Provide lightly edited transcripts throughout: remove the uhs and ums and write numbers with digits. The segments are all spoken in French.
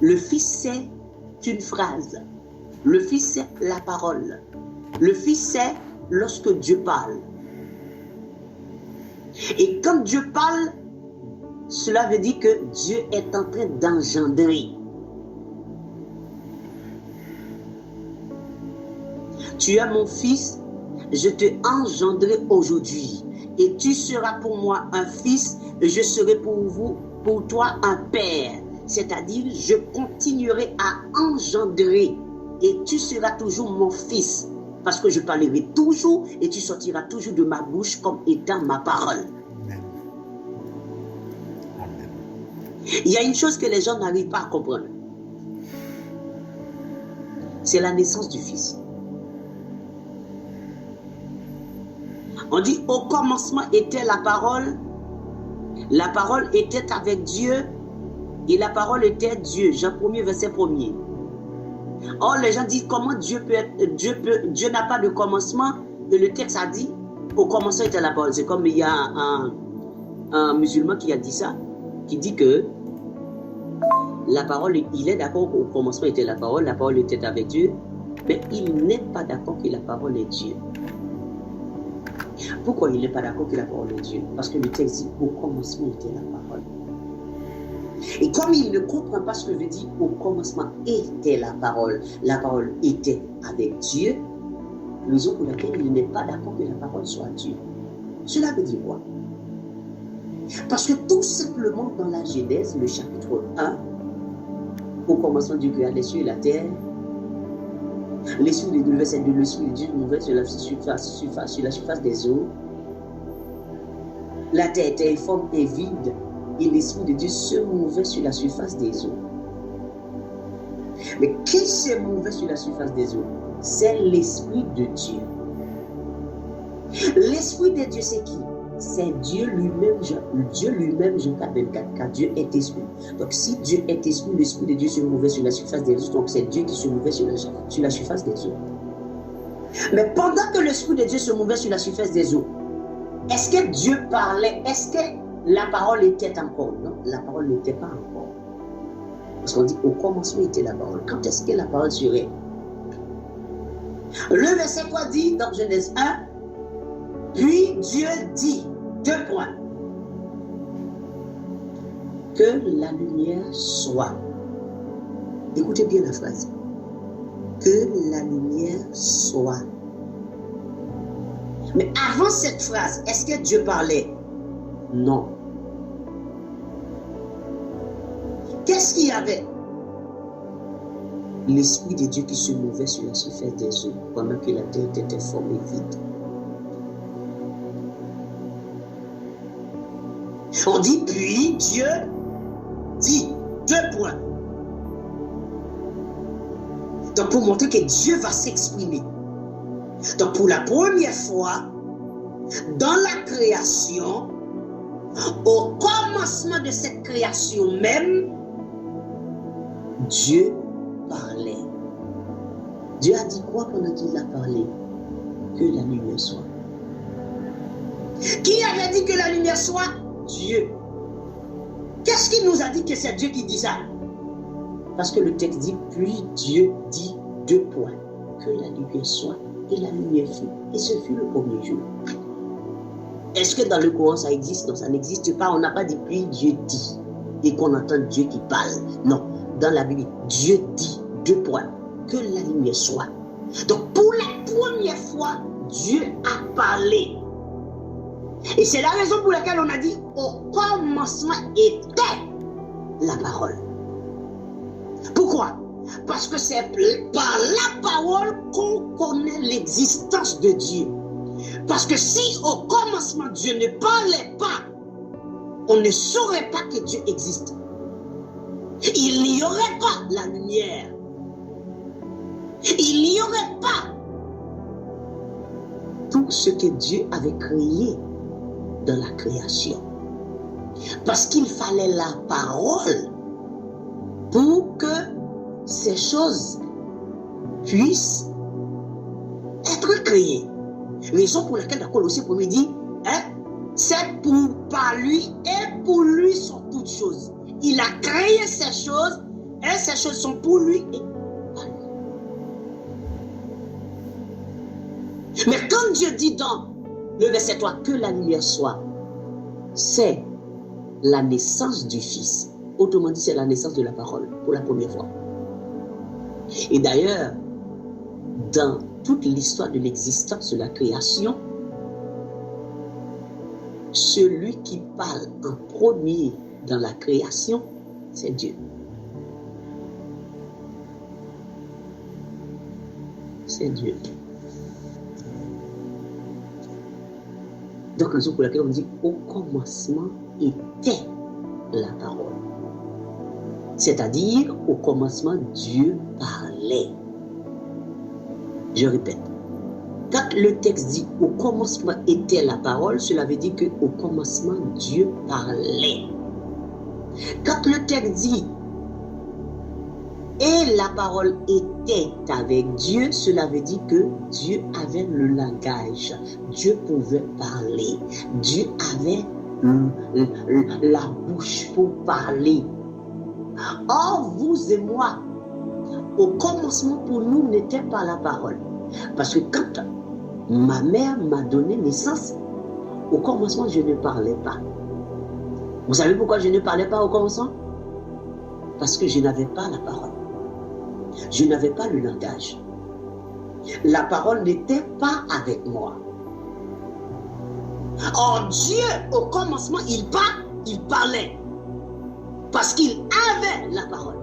Le Fils, c'est une phrase. Le Fils, c'est la parole. Le Fils, c'est lorsque Dieu parle. Et quand Dieu parle, cela veut dire que Dieu est en train d'engendrer. Tu es mon fils, je te engendrai aujourd'hui. Et tu seras pour moi un fils, et je serai pour toi un père. C'est-à-dire, je continuerai à engendrer. Et tu seras toujours mon fils. Parce que je parlerai toujours et tu sortiras toujours de ma bouche comme étant ma parole. Amen. Amen. Il y a une chose que les gens n'arrivent pas à comprendre. C'est la naissance du Fils. On dit au commencement était la parole était avec Dieu et la parole était Dieu. Jean 1er, verset 1er. Or, les gens disent comment Dieu n'a pas de commencement. Et le texte a dit au commencement était la parole. C'est comme il y a un musulman qui a dit ça, qui dit que la parole, il est d'accord qu'au commencement était la parole était avec Dieu, mais il n'est pas d'accord que la parole est Dieu. Pourquoi il n'est pas d'accord que la parole est Dieu? Parce que le texte dit au commencement était la parole. Et comme il ne comprend pas ce que veut dire au commencement était la parole était avec Dieu, raison pour laquelle il n'est pas d'accord que la parole soit Dieu. Cela veut dire quoi? Parce que tout simplement dans la Genèse, le chapitre 1, au commencement Dieu créa les cieux et la terre, l'esprit de Dieu, verset 2, l'esprit de Dieu mouvait sur la surface des eaux. La terre était informe et vide, et l'esprit de Dieu se mouvait sur la surface des eaux. Mais qui se mouvait sur la surface des eaux? C'est l'esprit de Dieu. L'esprit de Dieu, c'est qui? C'est Dieu lui-même, Jean 4:24, car Dieu est esprit. Donc si Dieu est esprit, l'esprit de Dieu se mouvait sur la surface des eaux, donc c'est Dieu qui se mouvait sur la surface des eaux. Mais pendant que l'esprit de Dieu se mouvait sur la surface des eaux, est-ce que Dieu parlait? Est-ce que la parole était encore? Non, la parole n'était pas encore. Parce qu'on dit au commencement était la parole. Quand est-ce que la parole serait? Le verset 3 dit dans Genèse 1, puis Dieu dit, 2 points, que la lumière soit. Écoutez bien la phrase. Que la lumière soit. Mais avant cette phrase, est-ce que Dieu parlait? Non. Qu'est-ce qu'il y avait? L'esprit de Dieu qui se mouvait sur la surface des eaux pendant que la terre était formée vide. On dit puis Dieu dit, 2 points. Donc pour montrer que Dieu va s'exprimer. Donc pour la première fois, dans la création, au commencement de cette création même, Dieu parlait. Dieu a dit quoi pendant qu'il a parlé? Que la lumière soit. Qui avait dit que la lumière soit? Dieu. Qu'est-ce qui nous a dit que c'est Dieu qui dit ça? Parce que le texte dit, puis Dieu dit, 2 points, que la lumière soit, et la lumière fut. Et ce fut le premier jour. Est-ce que dans le Coran ça existe? Non, ça n'existe pas. On n'a pas dit, puis Dieu dit, et qu'on entend Dieu qui parle. Non, dans la Bible, Dieu dit, 2 points, que la lumière soit. Donc pour la première fois, Dieu a parlé. Et c'est la raison pour laquelle on a dit au commencement était la parole. Pourquoi? Parce que c'est par la parole qu'on connaît l'existence de Dieu. Parce que si au commencement Dieu ne parlait pas, on ne saurait pas que Dieu existe. Il n'y aurait pas la lumière. Il n'y aurait pas tout ce que Dieu avait créé dans la création. Parce qu'il fallait la parole pour que ces choses puissent être créées. Raison pour laquelle dans Colossiens 1 dit, c'est par lui et pour lui sont toutes choses. Il a créé ces choses et ces choses sont pour lui et pas lui. Mais quand Dieu dit dans le verset 3 que la lumière soit, c'est la naissance du Fils. Autrement dit, c'est la naissance de la parole pour la première fois. Et d'ailleurs, dans toute l'histoire de l'existence de la création, celui qui parle en premier dans la création, c'est Dieu. C'est Dieu. Donc, raison pour laquelle on dit au commencement était la parole. C'est-à-dire, au commencement, Dieu parlait. Je répète. Quand le texte dit au commencement était la parole, cela veut dire qu'au commencement, Dieu parlait. Quand le texte dit et la parole était avec Dieu, cela veut dire que Dieu avait le langage. Dieu pouvait parler. Dieu avait la bouche pour parler. Or, vous et moi, au commencement pour nous n'était pas la parole. Parce que quand ma mère m'a donné naissance, au commencement, je ne parlais pas. Vous savez pourquoi je ne parlais pas au commencement? Parce que je n'avais pas la parole. Je n'avais pas le langage. La parole n'était pas avec moi. Or, Dieu, au commencement, il parlait. Parce qu'il avait la parole.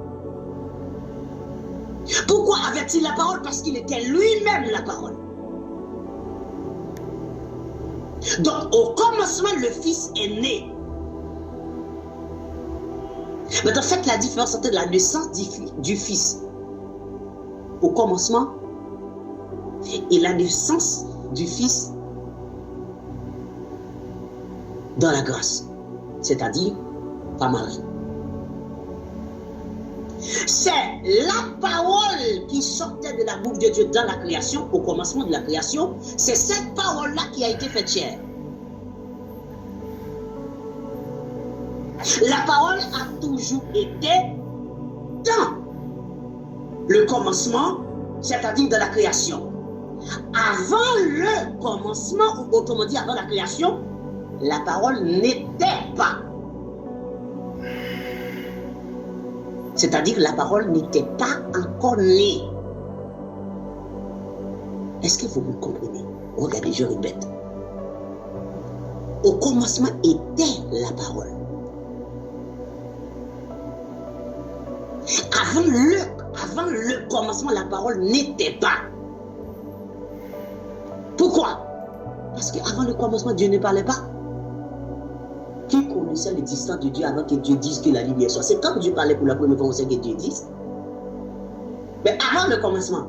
Pourquoi avait-il la parole? Parce qu'il était lui-même la parole. Donc, au commencement, le Fils est né. Maintenant, faites la différence entre la naissance du Fils au commencement et la naissance du Fils dans la grâce, c'est-à-dire par Marie. C'est la parole qui sortait de la bouche de Dieu dans la création, au commencement de la création. C'est cette parole-là qui a été faite chair. La parole a toujours été dans le commencement, c'est-à-dire dans la création. Avant le commencement, ou autrement dit avant la création, la parole n'était pas. C'est-à-dire que la parole n'était pas encore née. Est-ce que vous me comprenez? Regardez, je répète. Au commencement était la parole. Avant le commencement, la parole n'était pas. Pourquoi? Parce qu'avant le commencement, Dieu ne parlait pas. Qui connaissait l'existence de Dieu avant que Dieu dise que la lumière soit? C'est quand Dieu parlait pour la première fois, on sait que Dieu dise. Mais avant le commencement,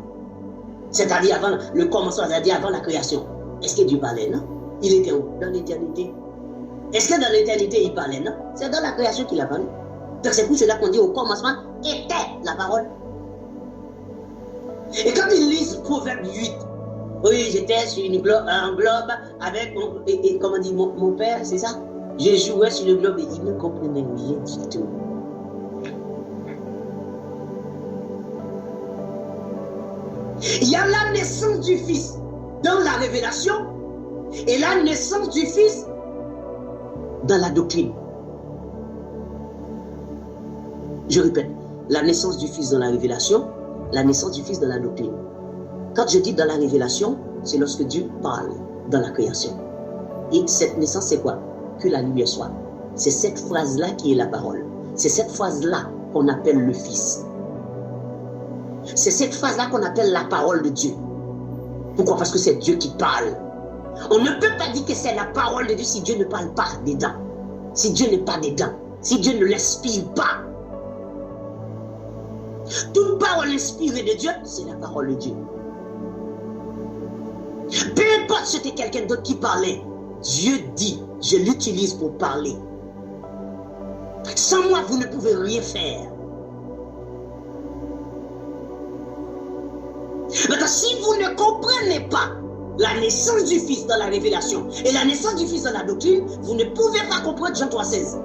c'est-à-dire avant le commencement, c'est-à-dire avant la création, est-ce que Dieu parlait? Non. Il était où? Dans l'éternité. Est-ce que dans l'éternité, il parlait? Non. C'est dans la création qu'il a parlé. Donc c'est pour cela qu'on dit au commencement était la parole. Et quand ils lisent Proverbe 8, oui, j'étais sur un globe avec comment on dit, mon père, c'est ça? Je jouais sur le globe et il ne comprenait rien du tout. Il y a la naissance du Fils dans la révélation et la naissance du Fils dans la doctrine. Je répète, la naissance du Fils dans la révélation, la naissance du Fils dans la doctrine. Quand je dis dans la révélation, c'est lorsque Dieu parle dans la création. Et cette naissance, c'est quoi? Que la lumière soit. C'est cette phrase-là qui est la parole. C'est cette phrase-là qu'on appelle le Fils. C'est cette phrase-là qu'on appelle la parole de Dieu. Pourquoi? Parce que c'est Dieu qui parle. On ne peut pas dire que c'est la parole de Dieu si Dieu ne parle pas dedans. Si Dieu n'est pas dedans. Si Dieu ne l'inspire pas. Toute parole inspirée de Dieu, c'est la parole de Dieu. Peu importe si c'était quelqu'un d'autre qui parlait, Dieu dit, je l'utilise pour parler. Sans moi, vous ne pouvez rien faire. Maintenant, si vous ne comprenez pas la naissance du Fils dans la révélation et la naissance du Fils dans la doctrine, vous ne pouvez pas comprendre Jean 3,16.